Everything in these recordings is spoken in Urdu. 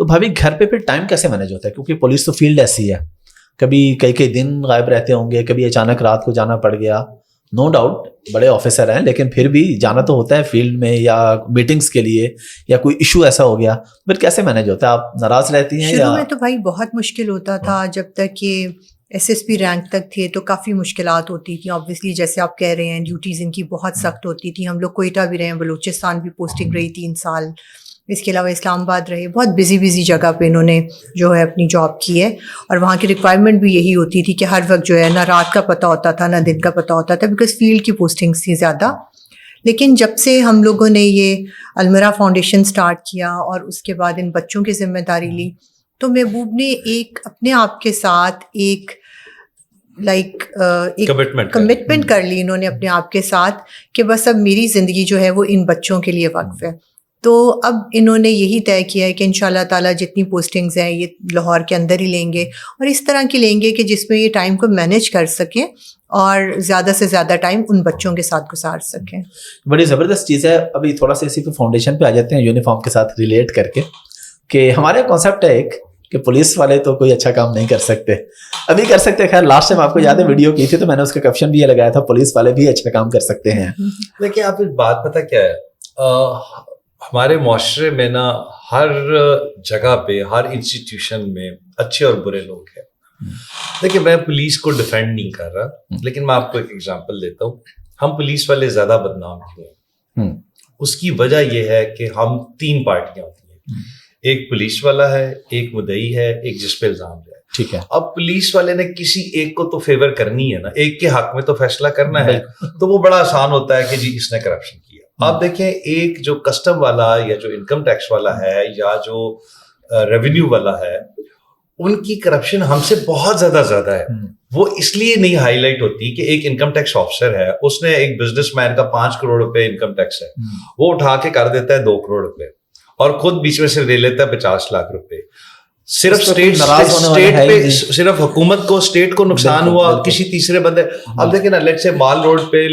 تو بھابھی گھر پہ پھر ٹائم کیسے مینیج ہوتا ہے؟ کیونکہ پولیس تو فیلڈ ایسی ہے، کبھی کئی دن غائب رہتے ہوں گے، کبھی اچانک رات کو جانا پڑ گیا. نو ڈاؤٹ بڑے آفیسر ہیں، لیکن پھر بھی جانا تو ہوتا ہے فیلڈ میں یا میٹنگز کے لیے، یا کوئی ایشو ایسا ہو گیا، پھر کیسے مینیج ہوتا ہے؟ آپ ناراض رہتی ہیں؟ شروع میں تو بھائی بہت مشکل ہوتا تھا، جب تک یہ SSP رینک تک تھے تو کافی مشکلات ہوتی تھیں. آبویسلی جیسے آپ کہہ رہے ہیں ڈیوٹیز ان کی بہت سخت ہوتی تھی. ہم لوگ کوئٹہ بھی رہے ہیں، بلوچستان بھی پوسٹنگ رہی 3 سال، اس کے علاوہ اسلام آباد رہے. بہت بزی جگہ پہ انہوں نے جو ہے اپنی جاب کی ہے، اور وہاں کی ریکوائرمنٹ بھی یہی ہوتی تھی کہ ہر وقت جو ہے نہ رات کا پتہ ہوتا تھا نہ دن کا پتہ ہوتا تھا، بیکاز فیلڈ کی پوسٹنگس تھی زیادہ. لیکن جب سے ہم لوگوں نے یہ المرا فاؤنڈیشن سٹارٹ کیا اور اس کے بعد ان بچوں کی ذمہ داری لی، تو محبوب نے ایک اپنے آپ کے ساتھ ایک کمٹمنٹ کر لی انہوں نے اپنے آپ کے ساتھ کہ بس اب میری زندگی جو ہے وہ ان بچوں کے لیے وقف ہے. تو اب انہوں نے یہی طے کیا ہے کہ انشاءاللہ تعالیٰ جتنی پوسٹنگز ہیں یہ لاہور کے اندر ہی لیں گے، اور اس طرح کی لیں گے کہ جس میں یہ ٹائم کو مینیج کر سکیں اور زیادہ سے زیادہ ٹائم ان بچوں کے ساتھ گزار سکیں. بڑی زبردست چیز ہے. ابھی تھوڑا سا اسی پہ فاؤنڈیشن پہ آ جاتے ہیں یونیفارم کے ساتھ ریلیٹ کر کے، کہ ہمارے کانسیپٹ ہے ایک کہ پولیس والے تو کوئی اچھا کام نہیں کر سکتے، ابھی کر سکتے. خیر لاسٹ ٹائم آپ کو یاد ہے ویڈیو کی تھی تو میں نے اس کا کیپشن بھی یہ لگایا تھا، پولیس والے بھی اچھا کام کر سکتے ہیں. دیکھیے آپ ایک بات پتہ کیا ہے، ہمارے معاشرے میں نا ہر جگہ پہ ہر انسٹیٹیوشن میں اچھے اور برے لوگ ہیں. دیکھیے میں پولیس کو ڈیفینڈ نہیں کر رہا، لیکن میں آپ کو ایک ایگزامپل دیتا ہوں. ہم پولیس والے زیادہ بدنام کیوں ہیں؟ اس کی وجہ یہ ہے کہ ہم 3 پارٹیاں ہوتی ہیں، ایک پولیس والا ہے، ایک مدعی ہے، ایک جس پہ الزام ہے. ٹھیک ہے. اب پولیس والے نے کسی ایک کو تو فیور کرنی ہے نا، ایک کے حق میں تو فیصلہ کرنا ہے، تو وہ بڑا آسان ہوتا ہے کہ جی اس نے کرپشن کیا. آپ دیکھیں ایک جو کسٹم والا یا جو انکم ٹیکس والا ہے یا جو ریونیو والا ہے، ان کی کرپشن ہم سے بہت زیادہ ہے. وہ اس لیے نہیں ہائی لائٹ ہوتی کہ ایک انکم ٹیکس آفیسر ہے، اس نے ایک بزنس مین کا 5 کروڑ روپے انکم ٹیکس ہے، وہ اٹھا کے کر دیتا ہے 2 کروڑ روپے اور خود بیچ میں سے لے لیتا ہے 50 لاکھ روپے. صرف اسٹیٹ پہ صرف حکومت کو اسٹیٹ کو نقصان ہوا، کسی تیسرے بندے. اب دیکھیں نا، لیٹ سے مال روڈ پہ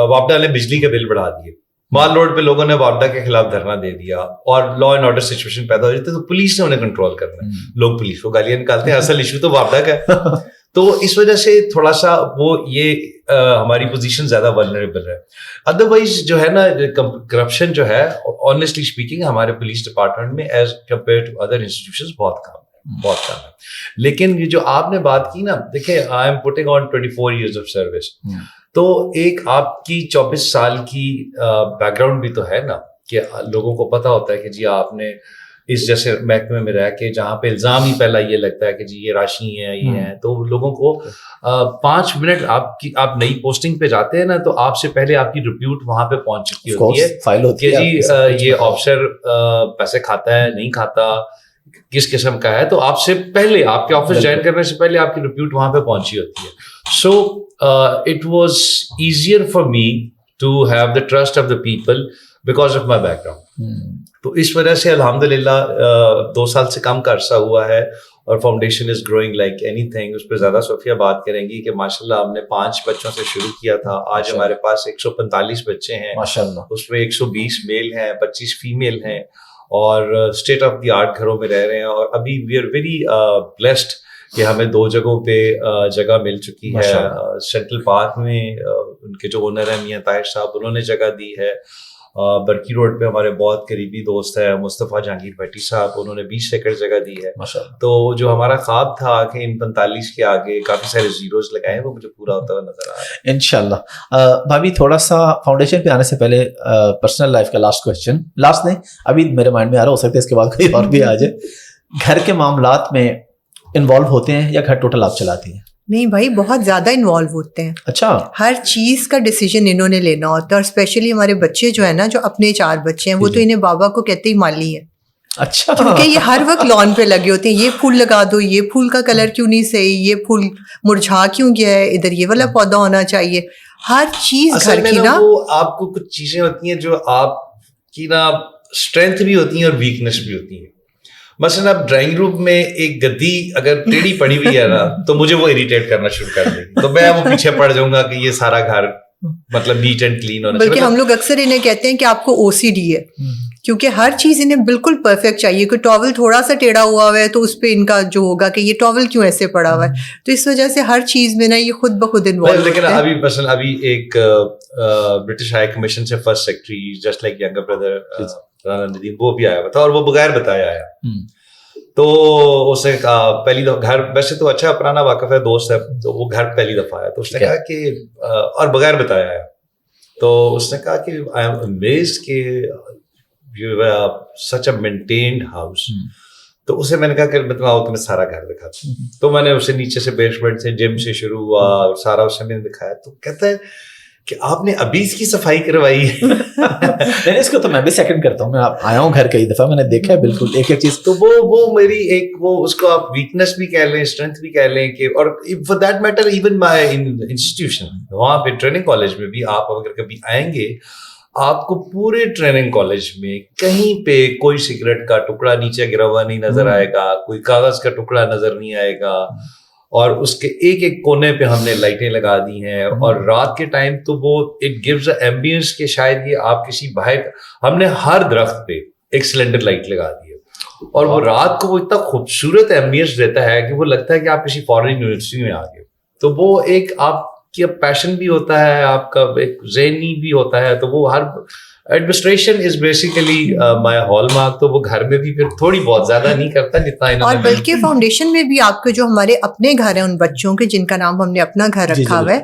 وابڈا نے بجلی کے بل بڑھا دیے، مال روڈ پہ لوگوں نے وابڈا کے خلاف دھرنا دے دیا اور لا اینڈ آرڈر سچویشن پیدا ہو جاتی ہے، تو پولیس نے انہیں کنٹرول کرنا ہے. لوگ پولیس کو گالیاں نکالتے ہیں، اصل ایشو تو وابڈا کا ہے. تو اس وجہ سے تھوڑا سا وہ یہ ہماری پوزیشن زیادہ ولنریبل ہے. ادروائز جو ہے نا کرپشن جو ہے آنیسٹلی اسپیکنگ ہمارے پولیس ڈپارٹمنٹ میں as compare to other institutions بہت کم ہے. لیکن یہ جو آپ نے بات کی نا، دیکھیں I am putting on 24 years of service، تو ایک آپ کی 24 سال کی بیک گراؤنڈ بھی تو ہے نا، کہ لوگوں کو پتا ہوتا ہے کہ جی آپ نے اس جیسے محکمے میں رہ کے جہاں پہ الزام ہی پہلا یہ لگتا ہے کہ جی یہ راشی ہے یہ ہے، تو لوگوں کو 5 منٹ آپ نئی پوسٹنگ پہ جاتے ہیں نا، تو آپ سے پہلے آپ کی رپیوٹ وہاں پہ پہنچ چکی ہوتی ہے کہ جی یہ آفیسر پیسے کھاتا ہے نہیں کھاتا، کس قسم کا ہے. تو آپ سے پہلے آپ کے آفس جوائن کرنے سے پہلے آپ کی رپیوٹ وہاں پہ پہنچی ہوتی ہے. So it was easier for me to have the trust of the people because of my background. تو اس وجہ سے الحمدللہ 2 سال سے کم کا عرصہ ہوا ہے اور فاؤنڈیشن از گروئنگ لائک اینی تھنگ. اس پہ زیادہ صوفیہ بات کریں گی کہ ماشاء اللہ ہم نے 5 بچوں سے شروع کیا تھا، آج ہمارے پاس 145 بچے ہیں ماشاء اللہ. اس میں 120 میل ہیں، 25 فیمیل ہیں، اور اسٹیٹ آف دی آرٹ گھروں میں رہ رہے ہیں. اور ابھی وی آر ویری بلیسڈ کہ ہمیں 2 جگہوں پہ جگہ مل چکی ہے. سینٹرل پارک میں ان کے جو اونر ہیں میاں طاہر صاحب، انہوں نے جگہ دی ہے. برکی روڈ پہ ہمارے بہت قریبی دوست ہیں مصطفیٰ جہانگیر بھٹی صاحب، انہوں نے 20 ایکڑ جگہ دی ہے. تو جو ہمارا خواب تھا کہ ان 45 کے آگے کافی سارے زیروز لگائے ہیں، وہ مجھے پورا ہوتا ہوا نظر آ رہا ہے انشاءاللہ. بھابھی تھوڑا سا فاؤنڈیشن پہ آنے سے پہلے پرسنل لائف کا لاسٹ کویسچن، لاسٹ نہیں ابھی میرے مائنڈ میں آ رہا، ہو سکتا ہے اس کے بعد کوئی اور بھی آ جائے. گھر کے معاملات میں انوالو ہوتے ہیں یا گھر ٹوٹل آپ چلاتی ہیں؟ نہیں بھائی، بہت زیادہ انوالو ہوتے ہیں. اچھا. ہر چیز کا ڈیسیجن انہوں نے لینا ہوتا ہے، اور اسپیشلی ہمارے بچے جو ہے نا، جو اپنے 4 بچے ہیں، وہ تو انہیں بابا کو کہتے ہی مالی ہے. اچھا. کیونکہ یہ ہر وقت لان پہ لگے ہوتے ہیں، یہ پھول لگا دو، یہ پھول کا کلر کیوں نہیں صحیح، یہ پھول مرجھا کیوں گیا ہے، ادھر یہ والا پودا ہونا چاہیے. ہر چیز گھر کی نا، آپ کو کچھ چیزیں ہوتی ہیں جو آپ کی نا اسٹرینتھ بھی ہوتی ہیں اور ویکنیس بھی ہوتی ہیں. مثلاً اب ڈرائنگ روم میں ایک گدی اگر ٹیڑھی پڑی ہوئی ہے نا، تو مجھے وہ اریٹیٹ کرنا شروع کر دے گی، تو میں وہ پیچھے پڑ جاؤں گا کہ یہ سارا گھر مطلب نیٹ اینڈ کلین ہونا چاہیے. بلکہ ہم لوگ اکثر انہیں کہتے ہیں کہ آپ کو OCD ہے، کیونکہ ہر چیز انہیں بالکل پرفیکٹ چاہیے. کوئی ٹاول تھوڑا سا ٹیڑھا ہوا ہے تو اس پہ ان کا جو ہوگا کہ یہ ٹاول کیوں ایسے پڑا ہوا ہے, تو اس وجہ سے ہر چیز میں نا یہ خود بخود انوالو. لیکن ابھی مثلا ابھی ایک برٹش ہائی کمیشن سے first secretary just like younger brother Rana Nadeem, وہ بھی آیا ہوا تھا اور وہ بغیر بتایا آیا. تو اس نے کہا پہلی دفعہ گھر, ویسے تو اچھا پرانا واقف ہے, دوست ہے, تو وہ گھر پہلی دفعہ آیا تو اس نے کہا کہ اور بغیر بتایا آیا. تو اس نے کہا کہ آئی ایم امیزڈ کہ you have such a maintained house. تو اسے میں نے کہا کہ میں تمہیں سارا گھر دکھاتا ہوں. تو میں نے اسے نیچے سے بیسمنٹ سے جم سے شروع ہوا سارا اسے میں نے دکھایا. تو کہتا ہے کہ آپ نے ابھی اس کی صفائی کروائی ہے. نہیں اس کو تو میں بھی سیکنڈ کرتا ہوں, میں آیا ہوں گھر کئی دفعہ, میں نے دیکھا ہے بالکل ایک ایک چیز. تو وہ میری ایک وہ اس کو آپ ویکنس بھی کہہ لیں, اسٹرینتھ بھی کہہ لیں کہ, اور for that matter even my institution وہاں پہ ٹریننگ کالج میں بھی آپ اگر کبھی آئیں گے, آپ کو پورے ٹریننگ کالج میں کہیں پہ کوئی سگریٹ کا ٹکڑا نیچے گرا ہوا نہیں نظر آئے گا, کوئی کاغذ کا ٹکڑا نظر نہیں آئے گا, اور اس کے ایک ایک کونے پہ ہم نے لائٹیں لگا دی ہیں. اور رات کے ٹائم تو وہ اٹ گیوز اے ایمبینس کہ شاید یہ آپ کسی باہر, ہم نے ہر درخت پہ ایک سلنڈر لائٹ لگا دی ہے, اور وہ رات کو وہ اتنا خوبصورت ایمبینس دیتا ہے کہ وہ لگتا ہے کہ آپ کسی فارن یونیورسٹی میں آ گئے. تو وہ ایک آپ کی پیشن بھی ہوتا ہے, آپ کا ایک ذہنی بھی ہوتا ہے. تو وہ ہر administration is basically my hallmark. تو وہ گھر میں بھی پھر تھوڑی بہت زیادہ نہیں کرتا جتنا انہوں نے, اور بلکہ فاؤنڈیشن میں بھی آپ کے جو ہمارے اپنے گھر ہیں ان بچوں کے جن کا نام ہم نے اپنا گھر رکھا ہوا ہے,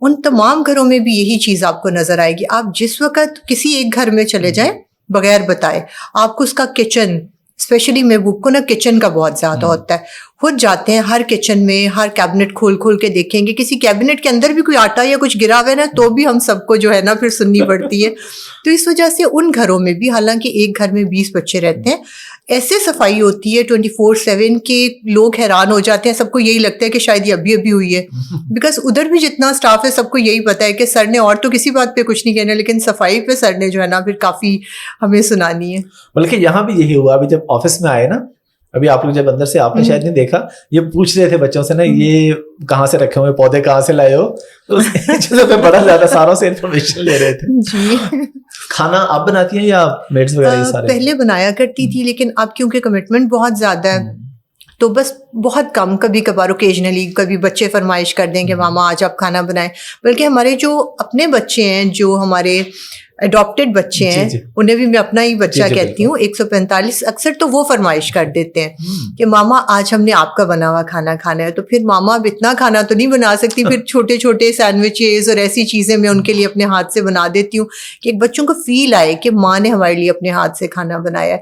ان تمام گھروں میں بھی یہی چیز آپ کو نظر آئے گی. آپ جس وقت کسی ایک گھر میں چلے جائیں بغیر بتائے, آپ کو اس کا کچن, اسپیشلی محبوب کو نا کچن کا بہت زیادہ ہوتا ہے, خود جاتے ہیں ہر کچن میں, ہر کیبنٹ کھول کھول کے دیکھیں گے, کسی کیبنٹ کے اندر بھی کوئی آٹا یا کچھ گرا ہوا ہے نا تو بھی ہم سب کو جو ہے نا پھر سننی پڑتی ہے. تو اس وجہ سے ان گھروں میں بھی, حالانکہ ایک گھر میں 20 بچے رہتے ہیں, ایسے صفائی ہوتی ہے 24/7 کے لوگ حیران ہو جاتے ہیں. سب کو یہی لگتا ہے کہ شاید یہ ابھی ابھی ہوئی ہے, بیکاز ادھر بھی جتنا اسٹاف ہے سب کو یہی پتا ہے کہ سر نے اور تو کسی بات پہ کچھ نہیں کہنا, لیکن صفائی پہ سر نے جو ہے نا پھر کافی ہمیں سنانی ہے. بلکہ یہاں بھی یہی ہوا, ابھی جب آفس میں آئے نا, ابھی آپ لوگ جب اندر سے, آپ نے شاید نہیں دیکھا, یہ پوچھ رہے تھے بچوں سے نا یہ کہاں سے رکھے ہوئے پودے کہاں سے لائے ہو, تو بڑا زیادہ ساروں سے انفارمیشن لے رہے تھے. جی. کھانا آپ بناتی ہیں یا میڈس وغیرہ سارے؟ پہلے بنایا کرتی تھی, لیکن اب کیونکہ کمٹمنٹ بہت زیادہ ہے تو بس بہت کم, کبھی کبھار اوکیجنلی کبھی بچے فرمائش کر دیں کہ ماما آج آپ کھانا بنائیں. بلکہ ہمارے جو اپنے بچے ہیں, جو ہمارے اڈاپٹیڈ بچے ہیں, انہیں بھی میں اپنا ہی بچہ کہتی ہوں, 145, اکثر تو وہ فرمائش کر دیتے ہیں کہ ماما آج ہم نے آپ کا بنا ہوا کھانا کھانا ہے. تو پھر ماما اب اتنا کھانا تو نہیں بنا سکتی, پھر چھوٹے چھوٹے سینڈوچز اور ایسی چیزیں میں ان کے لیے اپنے ہاتھ سے بنا دیتی ہوں کہ ایک بچوں کو فیل آئے کہ ماں نے ہمارے لیے اپنے ہاتھ سے کھانا بنایا ہے.